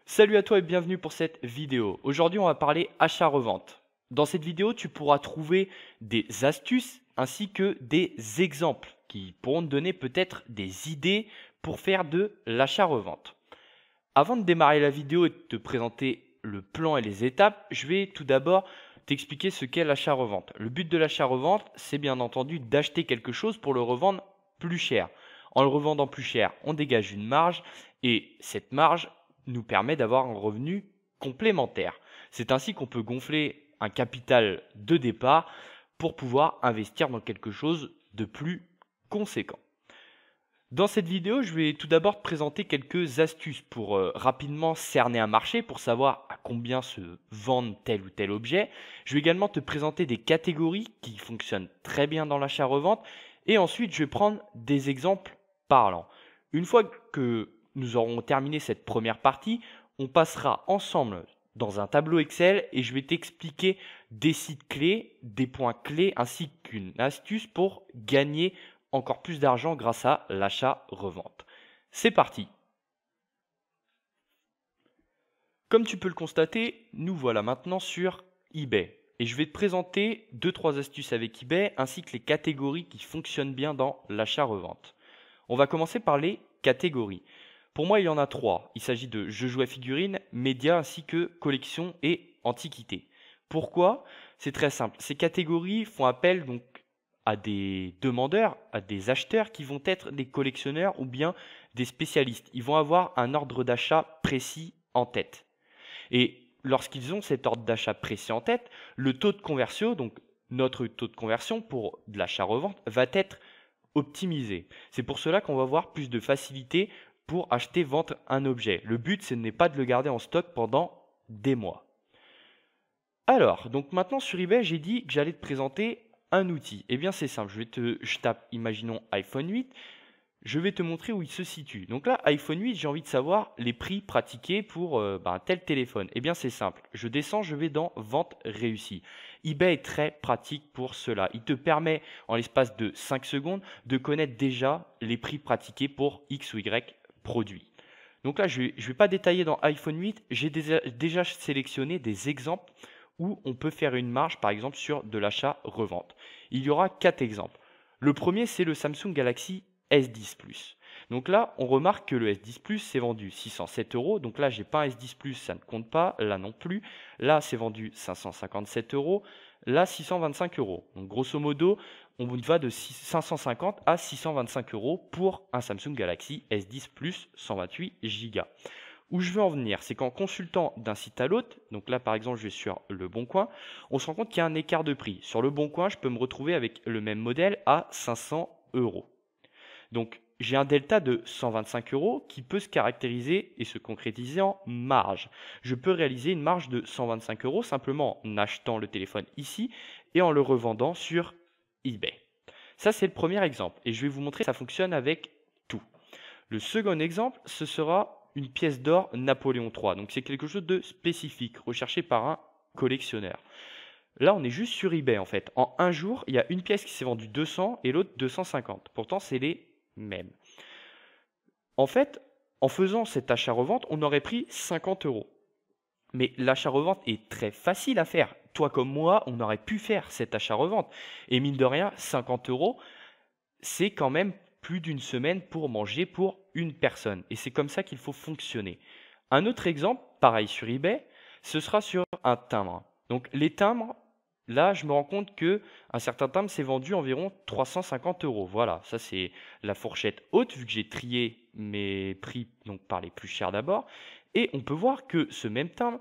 Salut à toi et bienvenue pour cette vidéo. Aujourd'hui, on va parler achat-revente. Dans cette vidéo, tu pourras trouver des astuces ainsi que des exemples qui pourront te donner peut-être des idées pour faire de l'achat-revente. Avant de démarrer la vidéo et de te présenter le plan et les étapes, je vais tout d'abord t'expliquer ce qu'est l'achat-revente. Le but de l'achat-revente, c'est bien entendu d'acheter quelque chose pour le revendre plus cher. En le revendant plus cher, on dégage une marge et cette marge nous permet d'avoir un revenu complémentaire. C'est ainsi qu'on peut gonfler un capital de départ pour pouvoir investir dans quelque chose de plus conséquent. Dans cette vidéo, je vais tout d'abord te présenter quelques astuces pour rapidement cerner un marché, pour savoir à combien se vend tel ou tel objet. Je vais également te présenter des catégories qui fonctionnent très bien dans l'achat-revente. Et ensuite, je vais prendre des exemples parlants. Une fois que nous aurons terminé cette première partie, on passera ensemble dans un tableau Excel et je vais t'expliquer des sites clés, des points clés ainsi qu'une astuce pour gagner encore plus d'argent grâce à l'achat-revente. C'est parti! Comme tu peux le constater, nous voilà maintenant sur eBay. Et je vais te présenter 2-3 astuces avec eBay ainsi que les catégories qui fonctionnent bien dans l'achat-revente. On va commencer par les catégories. Pour moi, il y en a 3. Il s'agit de jeux jouets figurines, médias ainsi que collections et antiquités. Pourquoi? C'est très simple. Ces catégories font appel donc à des demandeurs, à des acheteurs qui vont être des collectionneurs ou bien des spécialistes. Ils vont avoir un ordre d'achat précis en tête. Et lorsqu'ils ont cet ordre d'achat précis en tête, le taux de conversion, donc notre taux de conversion pour de l'achat-revente, va être optimisé. C'est pour cela qu'on va avoir plus de facilité pour acheter, vendre un objet. Le but, ce n'est pas de le garder en stock pendant des mois. Alors, donc maintenant sur eBay, j'ai dit que j'allais te présenter un outil. Eh bien, c'est simple. Je tape, imaginons iPhone 8. Je vais te montrer où il se situe. Donc là, iPhone 8, j'ai envie de savoir les prix pratiqués pour un tel téléphone. Eh bien, c'est simple. Je descends, je vais dans Vente réussie. eBay est très pratique pour cela. Il te permet, en l'espace de 5 secondes, de connaître déjà les prix pratiqués pour X ou Y produit. Donc là, je ne vais pas détailler dans iPhone 8. J'ai déjà sélectionné des exemples où on peut faire une marge, par exemple, sur de l'achat-revente. Il y aura 4 exemples. Le premier, c'est le Samsung Galaxy S10 Plus. Donc là, on remarque que le S10 Plus s'est vendu 607 euros. Donc là, j'ai pas un S10 Plus, ça ne compte pas. Là non plus. Là, c'est vendu 557 euros. Là, 625 euros. Donc grosso modo, on va de 550 à 625 euros pour un Samsung Galaxy S10 Plus 128 Go. Où je veux en venir, c'est qu'en consultant d'un site à l'autre, donc là par exemple je vais sur Le Bon Coin, on se rend compte qu'il y a un écart de prix. Sur Le Bon Coin, je peux me retrouver avec le même modèle à 500 euros. Donc j'ai un delta de 125 euros qui peut se caractériser et se concrétiser en marge. Je peux réaliser une marge de 125 euros simplement en achetant le téléphone ici et en le revendant sur eBay. Ça c'est le premier exemple et je vais vous montrer que ça fonctionne avec tout. Le second exemple, ce sera une pièce d'or Napoléon III. Donc c'est quelque chose de spécifique, recherché par un collectionneur. Là, on est juste sur eBay en fait. En un jour, il y a une pièce qui s'est vendue 200 et l'autre 250. Pourtant, c'est les mêmes. En fait, en faisant cet achat-revente, on aurait pris 50 euros. Mais l'achat-revente est très facile à faire. Toi comme moi, on aurait pu faire cet achat-revente. Et mine de rien, 50 euros, c'est quand même plus d'une semaine pour manger pour une personne. Et c'est comme ça qu'il faut fonctionner. Un autre exemple, pareil sur eBay, ce sera sur un timbre. Donc les timbres, là, je me rends compte que un certain timbre s'est vendu environ 350 euros. Voilà, ça c'est la fourchette haute, vu que j'ai trié mes prix donc par les plus chers d'abord. Et on peut voir que ce même timbre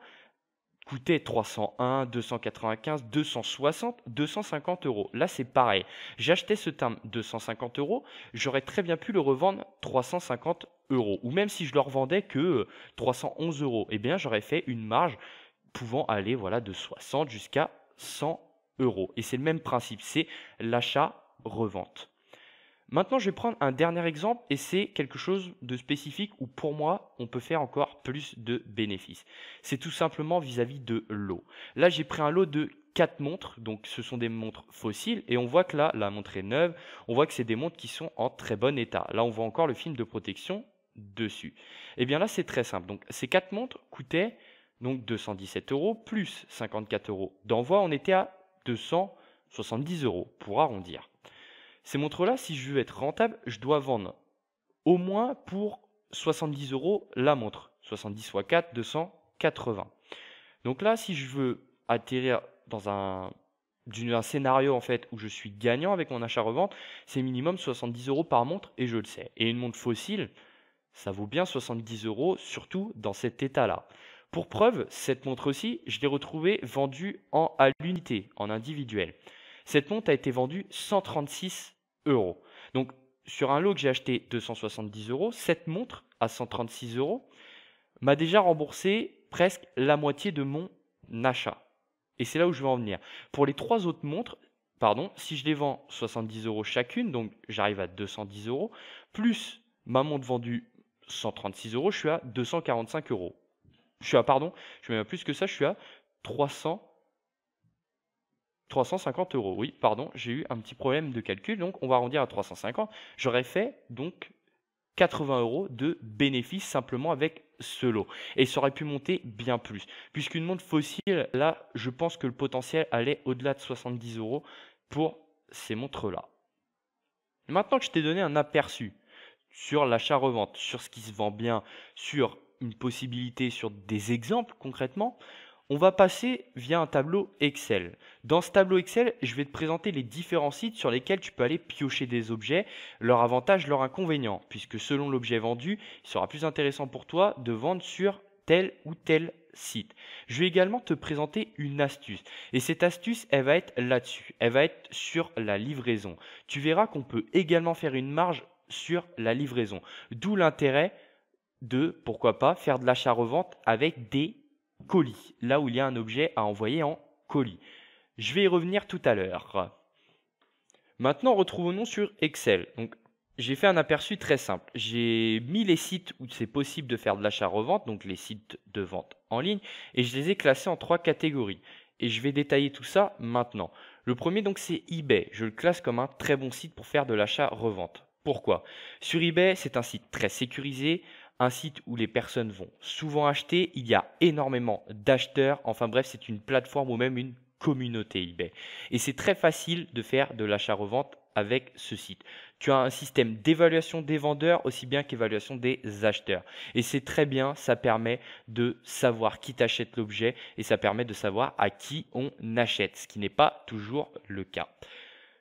coûtait 301, 295, 260, 250 euros. Là, c'est pareil. J'achetais ce timbre 250 euros, j'aurais très bien pu le revendre 350 euros. Ou même si je le revendais que 311 euros, eh bien, j'aurais fait une marge pouvant aller voilà, de 60 jusqu'à 100 euros. Et c'est le même principe, c'est l'achat-revente. Maintenant, je vais prendre un dernier exemple et c'est quelque chose de spécifique où pour moi, on peut faire encore plus de bénéfices. C'est tout simplement vis-à-vis de l'eau. Là, j'ai pris un lot de 4 montres, donc ce sont des montres fossiles et on voit que là, la montre est neuve, on voit que c'est des montres qui sont en très bon état. Là, on voit encore le film de protection dessus. Et bien là, c'est très simple. Donc, ces 4 montres coûtaient donc 217 € plus 54 € d'envoi. On était à 270 € pour arrondir. Ces montres-là, si je veux être rentable, je dois vendre au moins pour 70 € la montre. 70 x 4, 280. Donc là, si je veux atterrir dans un scénario en fait où je suis gagnant avec mon achat-revente, c'est minimum 70 € par montre et je le sais. Et une montre fossile, ça vaut bien 70 €, surtout dans cet état-là. Pour preuve, cette montre aussi, je l'ai retrouvée vendue à l'unité, en individuel. Cette montre a été vendue 136 €. Donc, sur un lot que j'ai acheté 270 €, cette montre à 136 € m'a déjà remboursé presque la moitié de mon achat. Et c'est là où je veux en venir. Pour les 3 autres montres, si je les vends 70 € chacune, donc j'arrive à 210 €, plus ma montre vendue 136 €, je suis à 245 €. Je suis même plus que ça, je suis à 350 €. Oui, pardon, j'ai eu un petit problème de calcul, donc on va arrondir à 350. J'aurais fait donc 80 € de bénéfice simplement avec ce lot. Et ça aurait pu monter bien plus. Puisqu'une montre fossile, là, je pense que le potentiel allait au-delà de 70 € pour ces montres-là. Maintenant que je t'ai donné un aperçu sur l'achat-revente, sur ce qui se vend bien, sur une possibilité, sur des exemples concrètement, on va passer via un tableau Excel. Dans ce tableau Excel, je vais te présenter les différents sites sur lesquels tu peux aller piocher des objets, leurs avantages, leurs inconvénients, puisque selon l'objet vendu, il sera plus intéressant pour toi de vendre sur tel ou tel site. Je vais également te présenter une astuce. Et cette astuce, elle va être là-dessus. Elle va être sur la livraison. Tu verras qu'on peut également faire une marge sur la livraison. D'où l'intérêt de, pourquoi pas, faire de l'achat-revente avec des colis, là où il y a un objet à envoyer en colis. Je vais y revenir tout à l'heure. Maintenant, retrouvons-nous sur Excel. Donc, j'ai fait un aperçu très simple. J'ai mis les sites où c'est possible de faire de l'achat-revente, donc les sites de vente en ligne, et je les ai classés en 3 catégories. Et je vais détailler tout ça maintenant. Le premier, donc, c'est eBay. Je le classe comme un très bon site pour faire de l'achat-revente. Pourquoi? Sur eBay, c'est un site très sécurisé, un site où les personnes vont souvent acheter. Il y a énormément d'acheteurs. Enfin bref, c'est une plateforme ou même une communauté eBay. Et c'est très facile de faire de l'achat-revente avec ce site. Tu as un système d'évaluation des vendeurs aussi bien qu'évaluation des acheteurs. Et c'est très bien, ça permet de savoir qui t'achète l'objet et ça permet de savoir à qui on achète, ce qui n'est pas toujours le cas.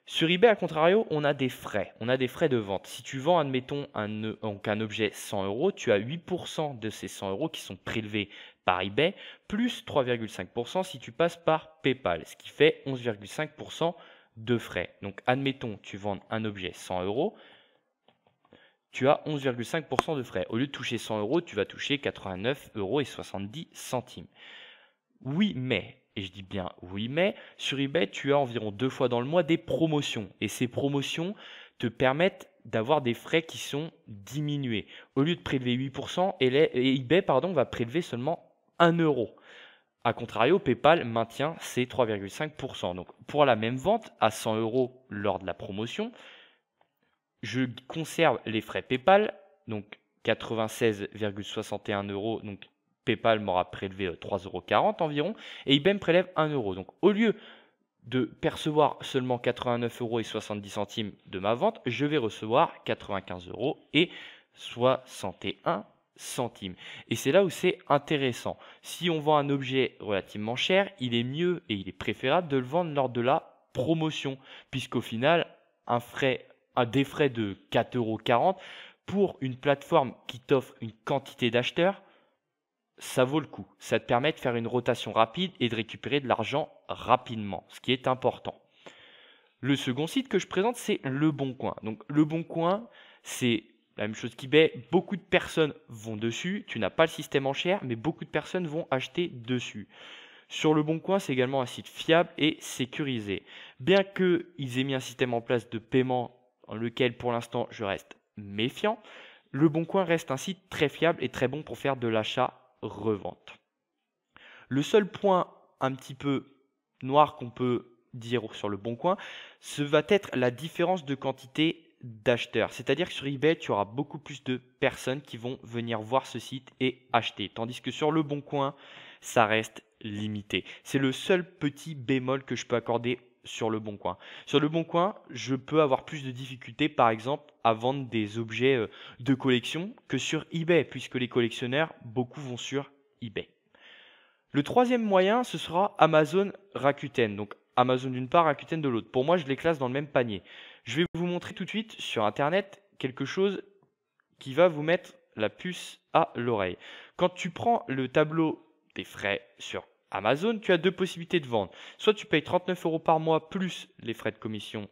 Sur eBay, à contrario, on a des frais. On a des frais de vente. Si tu vends, admettons, un objet 100 €, tu as 8% de ces 100 € qui sont prélevés par eBay, plus 3,5% si tu passes par PayPal, ce qui fait 11,5% de frais. Donc, admettons, tu vends un objet 100 €, tu as 11,5% de frais. Au lieu de toucher 100 €, tu vas toucher 89,70 €. Oui, mais, et je dis bien oui, mais, sur eBay, tu as environ 2 fois dans le mois des promotions. Et ces promotions te permettent d'avoir des frais qui sont diminués. Au lieu de prélever 8%, eBay va prélever seulement 1 €. A contrario, PayPal maintient ses 3,5%. Donc, pour la même vente à 100 € lors de la promotion, je conserve les frais PayPal, donc 96,61 €. Donc, PayPal m'aura prélevé 3,40 € environ et eBay me prélève 1 €. Donc, au lieu de percevoir seulement 89,70 € de ma vente, je vais recevoir 95,61 €. Et c'est là où c'est intéressant. Si on vend un objet relativement cher, il est mieux et il est préférable de le vendre lors de la promotion, puisqu'au final, des frais de 4,40 € pour une plateforme qui t'offre une quantité d'acheteurs, ça vaut le coup. Ça te permet de faire une rotation rapide et de récupérer de l'argent rapidement, ce qui est important. Le second site que je présente, c'est Le Bon Coin. Donc, Le Bon Coin, c'est la même chose qu'eBay. Beaucoup de personnes vont dessus. Tu n'as pas le système enchère, mais beaucoup de personnes vont acheter dessus. Sur Le Bon Coin, c'est également un site fiable et sécurisé. Bien qu'ils aient mis un système en place de paiement dans lequel, pour l'instant, je reste méfiant, Le Bon Coin reste un site très fiable et très bon pour faire de l'achat-revente. Le seul point un petit peu noir qu'on peut dire sur Le Bon Coin, ce va être la différence de quantité d'acheteurs. C'est-à-dire que sur eBay, tu auras beaucoup plus de personnes qui vont venir voir ce site et acheter. Tandis que sur Le Bon Coin, ça reste limité. C'est le seul petit bémol que je peux accorder sur Le Bon Coin. Sur Le Bon Coin, je peux avoir plus de difficultés, par exemple, à vendre des objets de collection que sur eBay, puisque les collectionneurs, beaucoup vont sur eBay. Le troisième moyen, ce sera Amazon Rakuten. Donc Amazon d'une part, Rakuten de l'autre. Pour moi, je les classe dans le même panier. Je vais vous montrer tout de suite sur Internet quelque chose qui va vous mettre la puce à l'oreille. Quand tu prends le tableau des frais sur Amazon, tu as deux possibilités de vendre. Soit tu payes 39 € par mois plus les frais de commission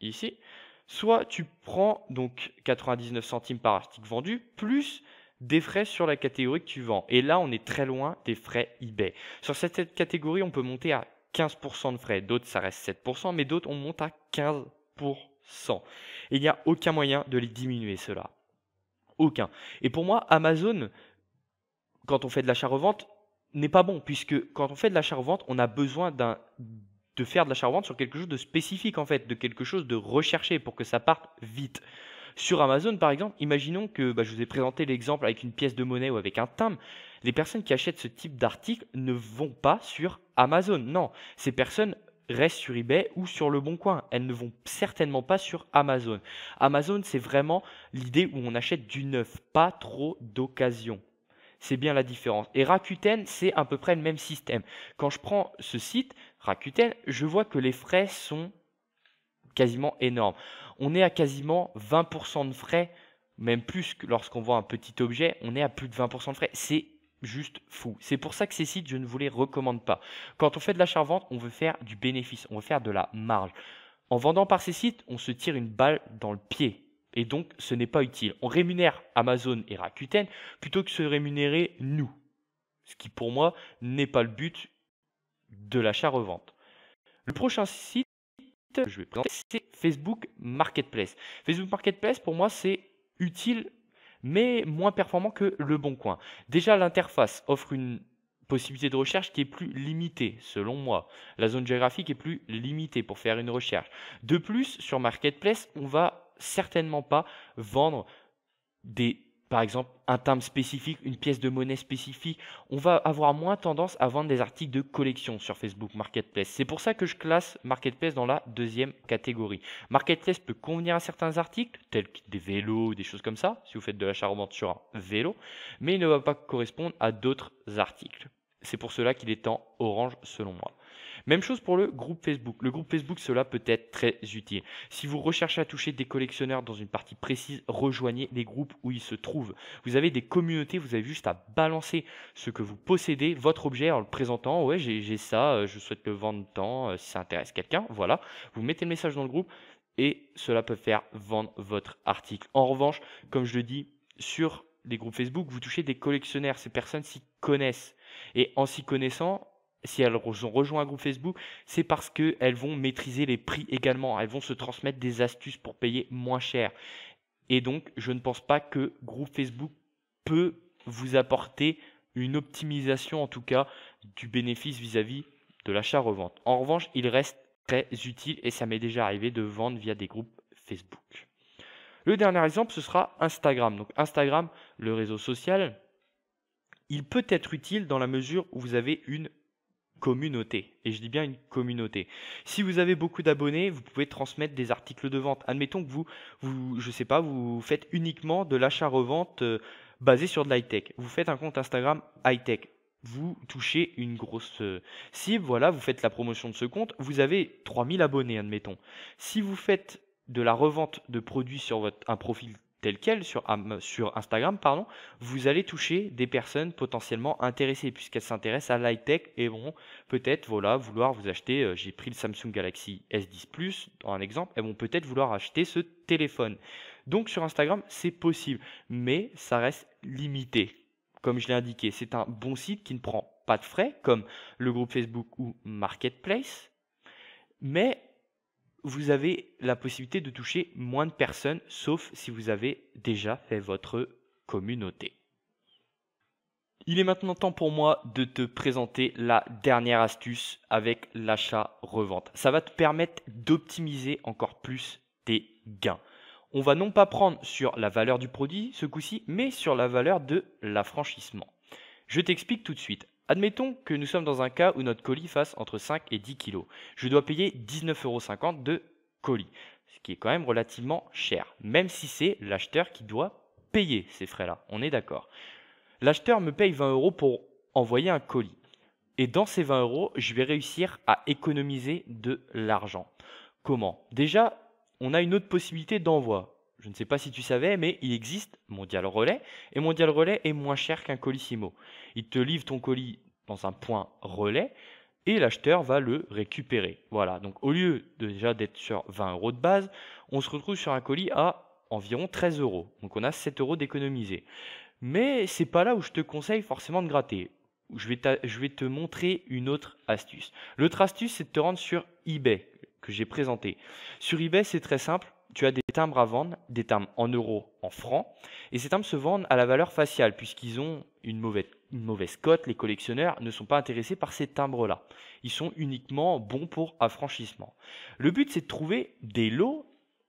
ici, soit tu prends donc 99 centimes par article vendu plus des frais sur la catégorie que tu vends. Et là, on est très loin des frais eBay. Sur cette catégorie, on peut monter à 15% de frais. D'autres, ça reste 7%, mais d'autres, on monte à 15%. Et il n'y a aucun moyen de les diminuer, cela. Aucun. Et pour moi, Amazon, quand on fait de l'achat-revente, n'est pas bon, puisque quand on fait de l'achat-revente, on a besoin de faire de l'achat-revente sur quelque chose de spécifique, en fait, de quelque chose de recherché pour que ça parte vite. Sur Amazon, par exemple, imaginons que je vous ai présenté l'exemple avec une pièce de monnaie ou avec un timbre. Les personnes qui achètent ce type d'article ne vont pas sur Amazon. Non, ces personnes restent sur eBay ou sur Le Bon Coin. Elles ne vont certainement pas sur Amazon. Amazon, c'est vraiment l'idée où on achète du neuf, pas trop d'occasion. C'est bien la différence. Et Rakuten, c'est à peu près le même système. Quand je prends ce site, Rakuten, je vois que les frais sont quasiment énormes. On est à quasiment 20% de frais, même plus que lorsqu'on voit un petit objet, on est à plus de 20% de frais. C'est juste fou. C'est pour ça que ces sites, je ne vous les recommande pas. Quand on fait de l'achat-vente, on veut faire du bénéfice, on veut faire de la marge. En vendant par ces sites, on se tire une balle dans le pied. Et donc, ce n'est pas utile. On rémunère Amazon et Rakuten plutôt que se rémunérer nous. Ce qui, pour moi, n'est pas le but de l'achat-revente. Le prochain site que je vais présenter, c'est Facebook Marketplace. Facebook Marketplace, pour moi, c'est utile, mais moins performant que Le Bon Coin. Déjà, l'interface offre une possibilité de recherche qui est plus limitée, selon moi. La zone géographique est plus limitée pour faire une recherche. De plus, sur Marketplace, on va certainement pas vendre par exemple, un timbre spécifique, une pièce de monnaie spécifique. On va avoir moins tendance à vendre des articles de collection sur Facebook Marketplace. C'est pour ça que je classe Marketplace dans la deuxième catégorie. Marketplace peut convenir à certains articles, tels que des vélos, des choses comme ça, si vous faites de l'achat-revente sur un vélo, mais il ne va pas correspondre à d'autres articles. C'est pour cela qu'il est en orange selon moi. Même chose pour le groupe Facebook. Le groupe Facebook, cela peut être très utile. Si vous recherchez à toucher des collectionneurs dans une partie précise, rejoignez les groupes où ils se trouvent. Vous avez des communautés, vous avez juste à balancer ce que vous possédez, votre objet en le présentant. Ouais, j'ai ça, je souhaite le vendre tant, si ça intéresse quelqu'un. Voilà, vous mettez le message dans le groupe et cela peut faire vendre votre article. En revanche, comme je le dis, sur les groupes Facebook, vous touchez des collectionneurs. Ces personnes s'y connaissent. Et en s'y connaissant, si elles ont rejoint un groupe Facebook, c'est parce qu'elles vont maîtriser les prix également. Elles vont se transmettre des astuces pour payer moins cher. Et donc, je ne pense pas que groupe Facebook peut vous apporter une optimisation, en tout cas, du bénéfice vis-à-vis de l'achat-revente. En revanche, il reste très utile et ça m'est déjà arrivé de vendre via des groupes Facebook. Le dernier exemple, ce sera Instagram. Donc Instagram, le réseau social, il peut être utile dans la mesure où vous avez une communauté. Et je dis bien une communauté. Si vous avez beaucoup d'abonnés, vous pouvez transmettre des articles de vente. Admettons que je sais pas, vous faites uniquement de l'achat-revente basé sur de l'high-tech. Vous faites un compte Instagram high-tech. Vous touchez une grosse cible. Voilà, vous faites la promotion de ce compte. Vous avez 3000 abonnés, admettons. Si vous faites de la revente de produits sur un profil tel quel sur Instagram, pardon, vous allez toucher des personnes potentiellement intéressées puisqu'elles s'intéressent à l'high-tech et vont peut-être vouloir vous acheter, j'ai pris le Samsung Galaxy S10 Plus en exemple, elles vont peut-être vouloir acheter ce téléphone. Donc sur Instagram, c'est possible, mais ça reste limité. Comme je l'ai indiqué, c'est un bon site qui ne prend pas de frais comme le groupe Facebook ou Marketplace, mais vous avez la possibilité de toucher moins de personnes, sauf si vous avez déjà fait votre communauté. Il est maintenant temps pour moi de te présenter la dernière astuce avec l'achat-revente. Ça va te permettre d'optimiser encore plus tes gains. On va non pas prendre sur la valeur du produit ce coup-ci, mais sur la valeur de l'affranchissement. Je t'explique tout de suite. Admettons que nous sommes dans un cas où notre colis fasse entre 5 et 10 kg. Je dois payer 19,50 € de colis, ce qui est quand même relativement cher, même si c'est l'acheteur qui doit payer ces frais-là. On est d'accord. L'acheteur me paye 20 € pour envoyer un colis. Et dans ces 20 €, je vais réussir à économiser de l'argent. Comment? Déjà, on a une autre possibilité d'envoi. Je ne sais pas si tu savais, mais il existe Mondial Relais. Et Mondial Relais est moins cher qu'un Colissimo. Il te livre ton colis dans un point relais et l'acheteur va le récupérer. Voilà, donc au lieu déjà d'être sur 20 € de base, on se retrouve sur un colis à environ 13 €. Donc on a 7 € d'économiser. Mais c'est pas là où je te conseille forcément de gratter. Je vais te montrer une autre astuce. L'autre astuce, c'est de te rendre sur eBay, que j'ai présenté. Sur eBay, c'est très simple. Tu as des timbres à vendre, des timbres en euros, en francs. Et ces timbres se vendent à la valeur faciale, puisqu'ils ont une mauvaise cote. Les collectionneurs ne sont pas intéressés par ces timbres-là. Ils sont uniquement bons pour affranchissement. Le but, c'est de trouver des lots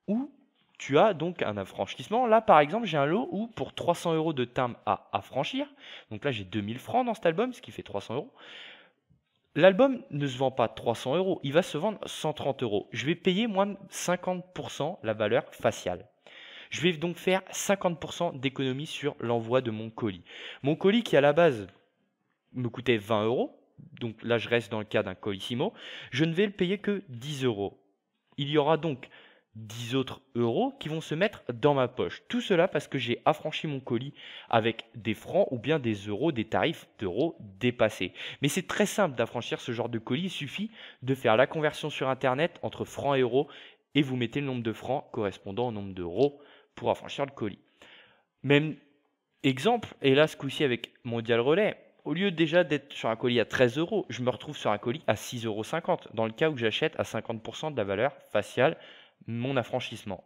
où tu as donc un affranchissement. Là, par exemple, j'ai un lot où pour 300 € de timbre à affranchir, donc là j'ai 2000 francs dans cet album, ce qui fait 300 €. L'album ne se vend pas 300 €, il va se vendre 130 €. Je vais payer moins de 50% la valeur faciale. Je vais donc faire 50% d'économie sur l'envoi de mon colis. Mon colis qui à la base me coûtait 20 €, donc là je reste dans le cas d'un Colissimo, je ne vais le payer que 10 €. Il y aura donc 10 autres euros qui vont se mettre dans ma poche. Tout cela parce que j'ai affranchi mon colis avec des francs ou bien des euros, des tarifs d'euros dépassés. Mais c'est très simple d'affranchir ce genre de colis. Il suffit de faire la conversion sur Internet entre francs et euros et vous mettez le nombre de francs correspondant au nombre d'euros pour affranchir le colis. Même exemple, et là ce coup-ci avec Mondial Relais, au lieu déjà d'être sur un colis à 13 €, je me retrouve sur un colis à 6,50 € dans le cas où j'achète à 50% de la valeur faciale mon affranchissement.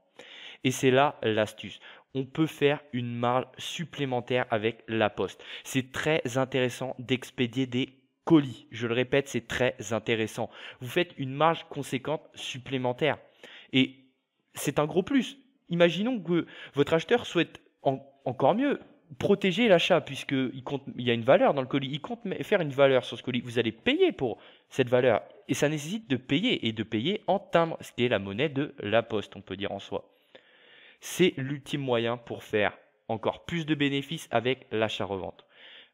Et c'est là l'astuce. On peut faire une marge supplémentaire avec la poste. C'est très intéressant d'expédier des colis. Je le répète, c'est très intéressant. Vous faites une marge conséquente supplémentaire. Et c'est un gros plus. Imaginons que votre acheteur souhaite encore mieux protéger l'achat puisqu'il y a une valeur dans le colis. Il compte faire une valeur sur ce colis. Vous allez payer pour cette valeur. Et ça nécessite de payer et de payer en timbre, ce qui est la monnaie de la poste, on peut dire en soi. C'est l'ultime moyen pour faire encore plus de bénéfices avec l'achat-revente.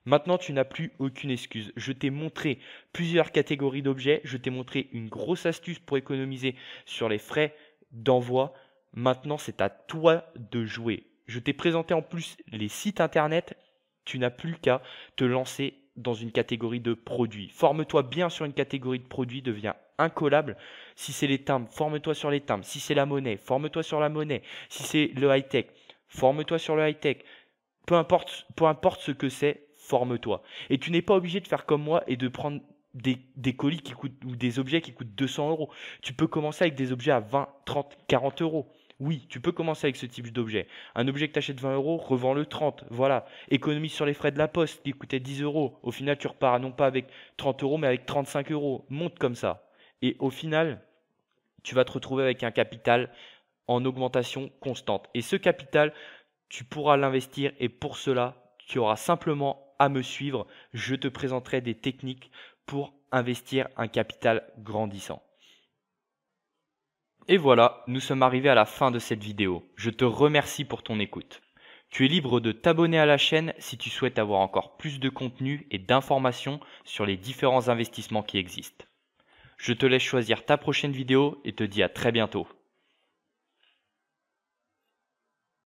Maintenant, tu n'as plus aucune excuse. Je t'ai montré plusieurs catégories d'objets. Je t'ai montré une grosse astuce pour économiser sur les frais d'envoi. Maintenant, c'est à toi de jouer. Je t'ai présenté en plus les sites internet. Tu n'as plus qu'à te lancer dans une catégorie de produits. Forme-toi bien sur une catégorie de produits, deviens incollable. Si c'est les timbres, forme-toi sur les timbres. Si c'est la monnaie, forme-toi sur la monnaie. Si c'est le high-tech, forme-toi sur le high-tech. Peu importe ce que c'est, forme-toi. Et tu n'es pas obligé de faire comme moi et de prendre des colis qui coûtent ou des objets qui coûtent 200 €. Tu peux commencer avec des objets à 20, 30, 40 €. Oui, tu peux commencer avec ce type d'objet. Un objet que tu achètes 20 €, revends-le 30. Voilà. Économise sur les frais de la poste qui coûtaient 10 €. Au final, tu repars non pas avec 30 € mais avec 35 €. Monte comme ça. Et au final, tu vas te retrouver avec un capital en augmentation constante. Et ce capital, tu pourras l'investir et pour cela, tu auras simplement à me suivre. Je te présenterai des techniques pour investir un capital grandissant. Et voilà, nous sommes arrivés à la fin de cette vidéo. Je te remercie pour ton écoute. Tu es libre de t'abonner à la chaîne si tu souhaites avoir encore plus de contenu et d'informations sur les différents investissements qui existent. Je te laisse choisir ta prochaine vidéo et te dis à très bientôt.